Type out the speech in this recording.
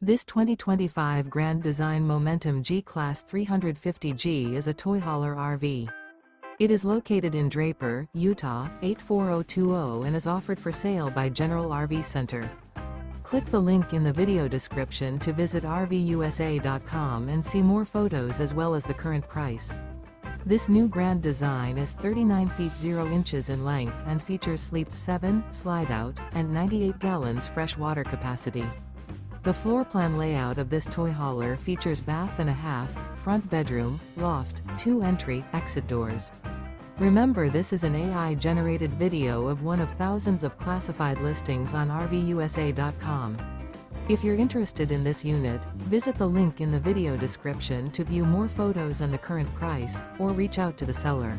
This 2025 Grand Design Momentum G-Class 350G is a toy hauler RV. It is located in Draper, Utah, 84020 and is offered for sale by General RV Center. Click the link in the video description to visit RVUSA.com and see more photos as well as the current price. This new Grand Design is 39 feet 0 inches in length and features sleeps 7, slide-out, and 98 gallons fresh water capacity. The floor plan layout of this toy hauler features bath and a half, front bedroom, loft, 2 entry/exit doors. Remember, this is an AI-generated video of one of thousands of classified listings on RVUSA.com. If you're interested in this unit, visit the link in the video description to view more photos and the current price, or reach out to the seller.